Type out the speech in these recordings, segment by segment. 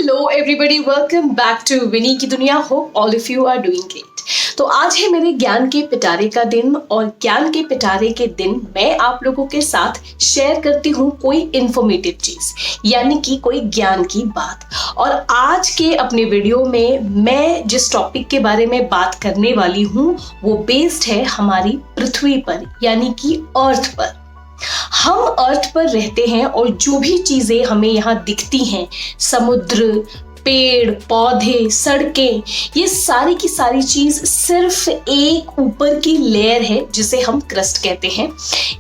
Hello everybody, welcome back to Vini की दुनिया। Hope all of you are doing great. तो आज है मेरे ज्ञान के पिटारे का दिन और ज्ञान के पिटारे के दिन मैं आप लोगों के साथ शेयर करती हूँ कोई इंफॉर्मेटिव चीज, यानी कि कोई ज्ञान की बात। और आज के अपने वीडियो में मैं जिस टॉपिक के बारे में बात करने वाली हूँ वो बेस्ड है हमारी पृथ्वी पर, यानी कि अर्थ पर। हम अर्थ पर रहते हैं और जो भी चीजें हमें यहाँ दिखती हैं, समुद्र, पेड़ पौधे, सड़कें, ये सारी की सारी चीज सिर्फ एक ऊपर की लेयर है जिसे हम क्रस्ट कहते हैं।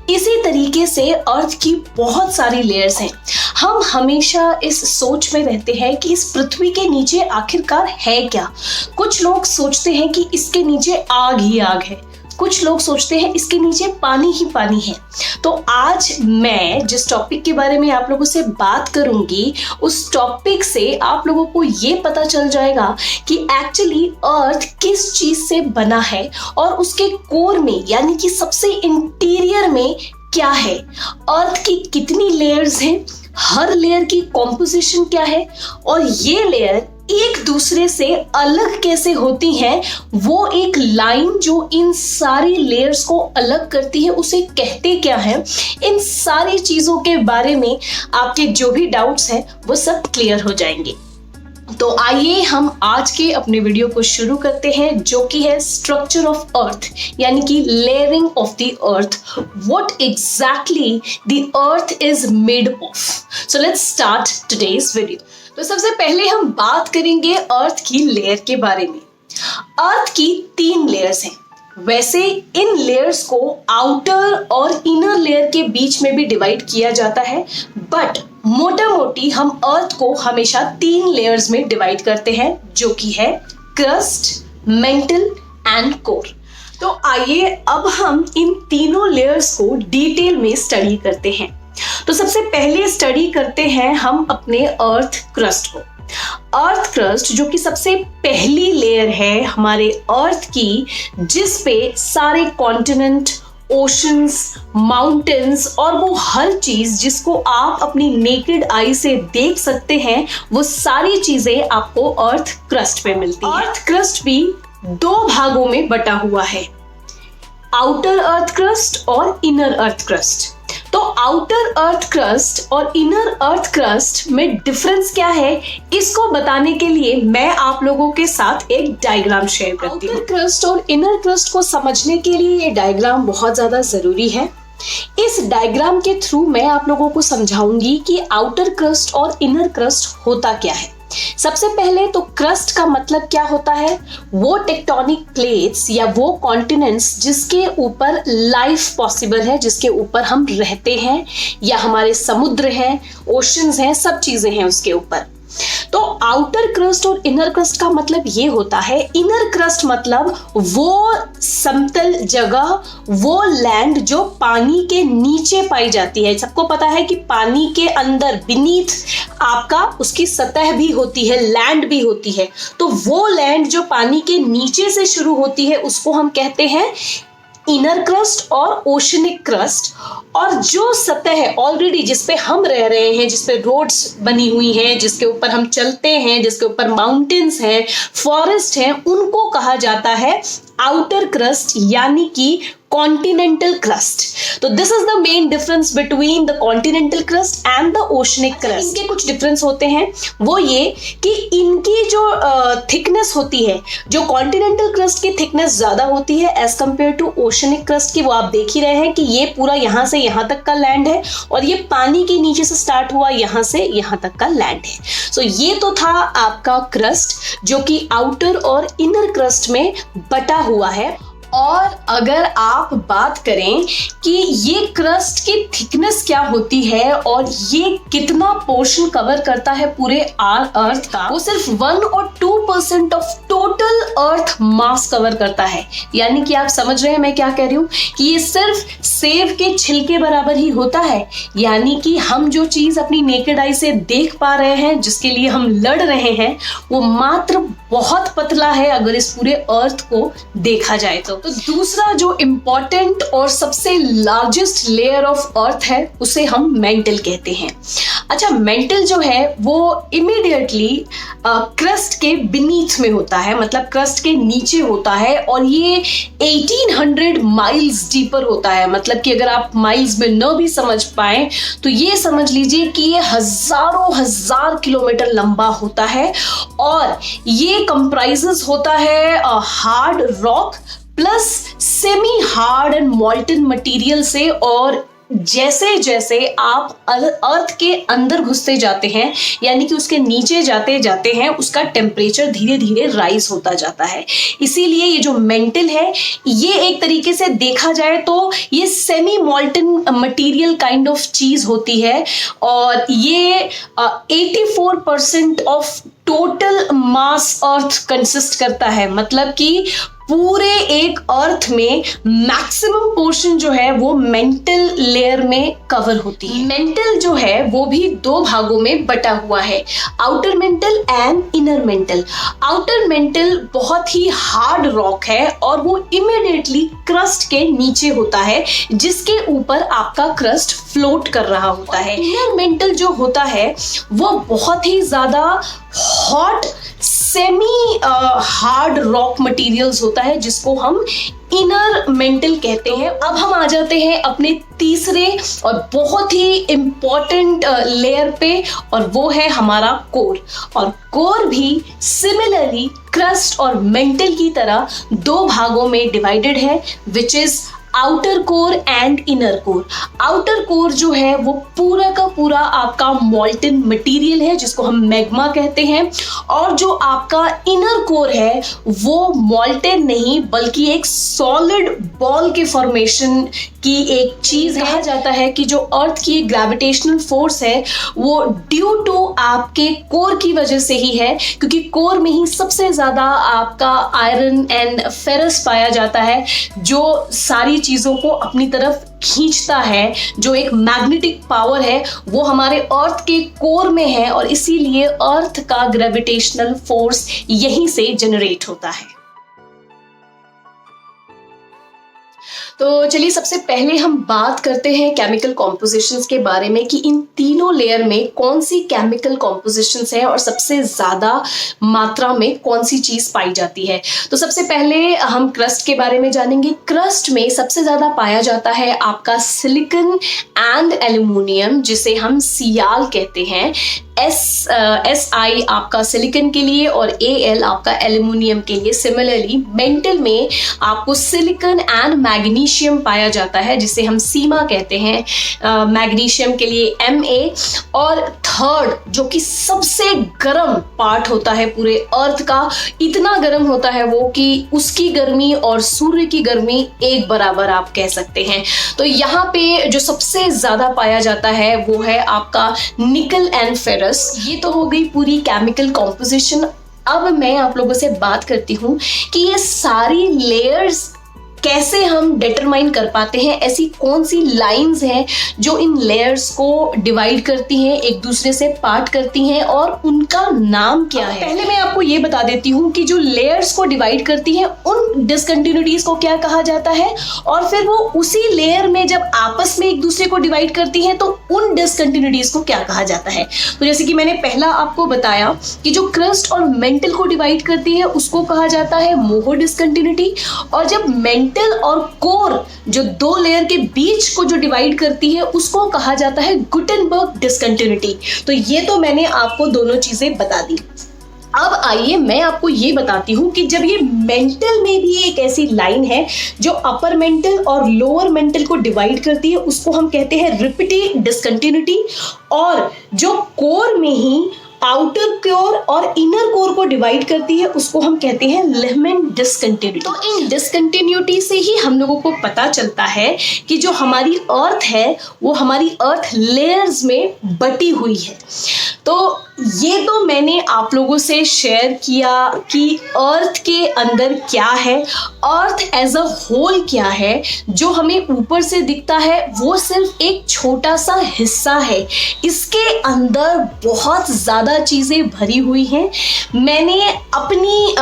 इसी तरीके से अर्थ की बहुत सारी लेयर्स हैं। हम हमेशा इस सोच में रहते हैं कि इस पृथ्वी के नीचे आखिरकार है क्या। कुछ लोग सोचते हैं कि इसके नीचे आग ही आग है, कुछ लोग सोचते हैं इसके नीचे पानी ही पानी है। तो आज मैं जिस टॉपिक के बारे में आप लोगों से बात करूंगी, उस टॉपिक से आप लोगों को ये पता चल जाएगा कि एक्चुअली अर्थ किस चीज से बना है और उसके कोर में, यानी कि सबसे इंटीरियर में क्या है। अर्थ की कितनी लेयर्स हैं, हर लेयर की कॉम्पोजिशन क्या है और ये लेयर एक दूसरे से अलग कैसे होती हैं। वो एक लाइन जो इन सारी लेयर्स को अलग करती है उसे कहते क्या है। इन सारी चीजों के बारे में आपके जो भी डाउट्स हैं वो सब क्लियर हो जाएंगे। तो आइए हम आज के अपने वीडियो को शुरू करते हैं, जो कि है स्ट्रक्चर ऑफ अर्थ, यानी कि layering of the earth, what exactly the earth is made of. So let's start today's video. तो सबसे पहले हम बात करेंगे अर्थ की लेयर के बारे में। अर्थ की 3 लेयर्स हैं। वैसे इन लेयर्स को आउटर और इनर लेयर के बीच में भी डिवाइड किया जाता है, बट मोटा मोटी हम अर्थ को हमेशा 3 लेयर्स में डिवाइड करते हैं, जो कि है क्रस्ट, मेंटल एंड कोर। तो आइए अब हम इन तीनों लेयर्स को डिटेल में स्टडी करते हैं। तो सबसे पहले स्टडी करते हैं हम अपने अर्थ क्रस्ट को। अर्थ क्रस्ट जो कि सबसे पहली लेयर है हमारे अर्थ की, जिस पे सारे कॉन्टिनेंट, ओशंस, माउंटेन्स और वो हर चीज जिसको आप अपनी नेकेड आई से देख सकते हैं, वो सारी चीजें आपको अर्थ क्रस्ट पे मिलती हैं। अर्थ क्रस्ट भी 2 भागों में बटा हुआ है, आउटर अर्थ क्रस्ट और इनर अर्थ क्रस्ट। तो आउटर अर्थ क्रस्ट और इनर अर्थ क्रस्ट में डिफरेंस क्या है, इसको बताने के लिए मैं आप लोगों के साथ एक डायग्राम शेयर करती हूँ। आउटर क्रस्ट और इनर क्रस्ट को समझने के लिए ये डायग्राम बहुत ज्यादा जरूरी है। इस डायग्राम के थ्रू मैं आप लोगों को समझाऊंगी कि आउटर क्रस्ट और इनर क्रस्ट होता क्या है। सबसे पहले तो क्रस्ट का मतलब क्या होता है, वो टेक्टोनिक प्लेट्स या वो कॉन्टिनेंट्स जिसके ऊपर लाइफ पॉसिबल है, जिसके ऊपर हम रहते हैं, या हमारे समुद्र हैं, ओशंस हैं, सब चीजें हैं उसके ऊपर। तो आउटर क्रस्ट और इनर क्रस्ट का मतलब ये होता है, इनर क्रस्ट मतलब वो समतल जगह, वो लैंड जो पानी के नीचे पाई जाती है। सबको पता है कि पानी के अंदर बीनीथ आपका उसकी सतह भी होती है, लैंड भी होती है। तो वो लैंड जो पानी के नीचे से शुरू होती है उसको हम कहते हैं इनर क्रस्ट और ओशनिक क्रस्ट। और जो सतह है ऑलरेडी जिस पे हम रह रहे हैं, जिस पे रोड्स बनी हुई हैं, जिसके ऊपर हम चलते हैं, जिसके ऊपर माउंटेन्स हैं, फॉरेस्ट हैं, उनको कहा जाता है आउटर क्रस्ट, यानी कि कॉन्टिनेंटल क्रस्ट। तो this is the main difference between the continental crust and the oceanic crust. इनके कुछ डिफरेंस होते हैं, वो ये कि इनकी जो थिकनेस होती है, जो कॉन्टिनेंटल क्रस्ट की थिकनेस ज्यादा होती है as compare to oceanic crust की। वो आप देख ही रहे हैं कि ये पूरा यहाँ से यहाँ तक का लैंड है और ये पानी के नीचे से स्टार्ट हुआ, यहाँ से यहाँ तक का लैंड है। सो ये तो था आपका क्रस्ट, जो कि आउटर और इनर क्रस्ट में बटा हुआ है। और अगर आप बात करें कि ये क्रस्ट की थिकनेस क्या होती है और ये कितना पोर्शन कवर करता है पूरे अर्थ का, वो सिर्फ 1 और 2% of total earth mass cover करता है। यानी कि आप समझ रहे हैं मैं क्या कह रही हूँ, कि ये सिर्फ सेब के छिलके बराबर ही होता है। यानी कि हम जो चीज अपनी नेकेड आई से देख पा रहे हैं, जिसके लिए हम लड़ रहे हैं, वो मात्र बहुत पतला है अगर इस पूरे अर्थ को देखा जाए तो। तो दूसरा जो इम्पोर्टेंट और सबसे लार्जेस्ट लेयर ऑफ अर्थ है उसे हम मेंटल कहते हैं। अच्छा, मेंटल जो है वो इमीडिएटली क्रस्ट के बीनीथ में होता है, मतलब क्रस्ट के नीचे होता है, और ये 1800 माइल्स डीपर होता है। मतलब कि अगर आप माइल्स में न भी समझ पाए तो ये समझ लीजिए कि ये हजारों हजार किलोमीटर लंबा होता है, और ये कंप्राइजेस होता है hard rock plus semi hard and मॉल्टन material से। और जैसे जैसे आप अर्थ के अंदर घुसते जाते हैं, यानी कि उसके नीचे जाते जाते हैं, उसका टेम्परेचर धीरे धीरे राइज होता जाता है। इसीलिए ये जो मेंटल है, ये एक तरीके से देखा जाए तो ये सेमी मॉल्टन मटेरियल काइंड ऑफ चीज होती है, और ये 84% of total mass earth consist करता है। मतलब कि पूरे एक अर्थ में मैक्सिमम पोर्शन जो है वो मेंटल लेयर में कवर होती है। मेंटल जो है वो भी दो भागों में बटा हुआ है, outer mental and inner mental. Outer mental बहुत ही हार्ड रॉक है और वो इमीडिएटली क्रस्ट के नीचे होता है, जिसके ऊपर आपका क्रस्ट फ्लोट कर रहा होता है। इनर मेंटल जो होता है वो बहुत ही ज्यादा hot semi hard rock materials होता है, जिसको हम इनर मेंटल कहते हैं। अब हम आ जाते हैं अपने तीसरे और बहुत ही इंपॉर्टेंट लेयर पे, और वो है हमारा कोर। और कोर भी सिमिलरली क्रस्ट और मेंटल की तरह दो भागों में डिवाइडेड है, which is outer core and inner core. Outer core जो है वो पूरा का पूरा आपका मॉल्टन मटेरियल है, जिसको हम मैग्मा कहते हैं, और जो आपका इनर कोर है वो मॉल्टन नहीं बल्कि एक सॉलिड बॉल के फॉर्मेशन की एक चीज है। कहा जाता है कि जो अर्थ की ग्रेविटेशनल फोर्स है वो ड्यू टू आपके कोर की वजह से ही है, क्योंकि कोर में ही सबसे ज्यादा आपका आयरन एंड फेरस पाया जाता है, जो सारी चीजों को अपनी तरफ खींचता है। जो एक मैग्नेटिक पावर है वो हमारे अर्थ के कोर में है, और इसीलिए अर्थ का ग्रेविटेशनल फोर्स यहीं से जनरेट होता है। तो चलिए सबसे पहले हम बात करते हैं केमिकल कॉम्पोजिशंस के बारे में, कि इन तीनों लेयर में कौन सी केमिकल कॉम्पोजिशंस है और सबसे ज्यादा मात्रा में कौन सी चीज पाई जाती है। तो सबसे पहले हम क्रस्ट के बारे में जानेंगे। क्रस्ट में सबसे ज्यादा पाया जाता है आपका सिलिकॉन एंड एल्यूमिनियम, जिसे हम सियाल कहते हैं। SI आपका सिलिकॉन के लिए और AL आपका एल्यूमिनियम के लिए। सिमिलरली मेंटल में आपको सिलिकॉन एंड मैग्नीशियम पाया जाता है, जिसे हम सीमा कहते हैं। मैग्नीशियम के लिए Ma, और थर्ड जो कि सबसे गर्म पार्ट होता है पूरे अर्थ का, इतना गर्म होता है वो कि उसकी गर्मी और सूर्य की गर्मी एक बराबर आप कह सकते हैं। तो यहाँ पे जो सबसे ज्यादा पाया जाता है वो है आपका निकल एंड फेरस। ये तो हो गई पूरी केमिकल कॉम्पोजिशन। अब मैं आप लोगों से बात करती हूँ कि ये सारी लेयर्स कैसे हम डिटरमाइन कर पाते हैं, ऐसी कौन सी लाइंस हैं जो इन लेयर्स को डिवाइड करती हैं, एक दूसरे से पार्ट करती हैं, और उनका नाम क्या है। पहले मैं आपको ये बता देती हूँ कि जो लेयर्स को डिवाइड करती हैं उन डिसकंटिन्यूटीज को क्या कहा जाता है, और फिर वो उसी लेयर में जब आपस में एक दूसरे को डिवाइड करती हैं तो उन डिसकंटिन्यूटीज को क्या कहा जाता है। तो जैसे कि मैंने पहला आपको बताया कि जो क्रस्ट और मेंटल को डिवाइड करती है उसको कहा जाता है मोहो डिसकंटिन्यूटी, और जब मेंटल और कोर जो दो लेयर के बीच को जो डिवाइड करती है उसको कहा जाता है गुटेनबर्ग डिसकंटिन्यूटी। तो ये तो मैंने आपको दोनों चीजें बता दी। अब आइए मैं आपको ये बताती हूँ कि जब ये मेंटल में भी एक ऐसी लाइन है जो अपर मेंटल और लोअर मेंटल को डिवाइड करती है, उसको हम कहते हैं रिपीटेड डिसकंटिन्यूटी, और जो कोर में ही आउटर कोर और इनर कोर को डिवाइड करती है उसको हम कहते हैं लिगामेंट डिसकंटिन्यूटी। तो इन डिसकंटिन्यूटी से ही हम लोगों को पता चलता है कि जो हमारी अर्थ है वो हमारी अर्थ लेयर्स में बटी हुई है। तो ये तो मैंने आप लोगों से शेयर किया कि अर्थ के अंदर क्या है, अर्थ एज अ होल क्या है। जो हमें ऊपर से दिखता है वो सिर्फ एक छोटा सा हिस्सा है, इसके अंदर बहुत ज़्यादा चीज़ें भरी हुई हैं। मैंने अपनी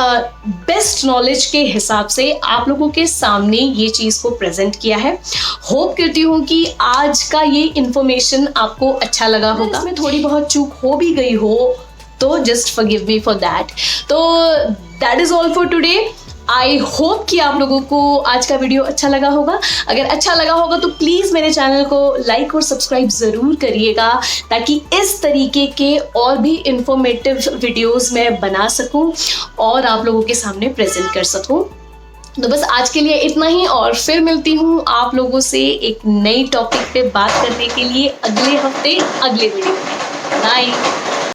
बेस्ट नॉलेज के हिसाब से आप लोगों के सामने ये चीज़ को प्रेजेंट किया है। होप करती हूँ कि आज का ये इन्फॉर्मेशन आपको अच्छा लगा होगा। इसमें थोड़ी बहुत चूक हो भी गई हो तो just forgive me for that. तो that is all for today. I hope कि आप लोगों को आज का वीडियो अच्छा लगा होगा। अगर अच्छा लगा होगा तो प्लीज़ मेरे चैनल को लाइक और सब्सक्राइब ज़रूर करिएगा, ताकि इस तरीके के और भी इंफॉर्मेटिव वीडियोस मैं बना सकूं और आप लोगों के सामने प्रेजेंट कर सकूं। तो बस आज के लिए इतना ही, और फिर मिलती हूँ आप लोगों से एक नई टॉपिक पे बात करने के लिए अगले हफ्ते अगले वीडियो में। बाय।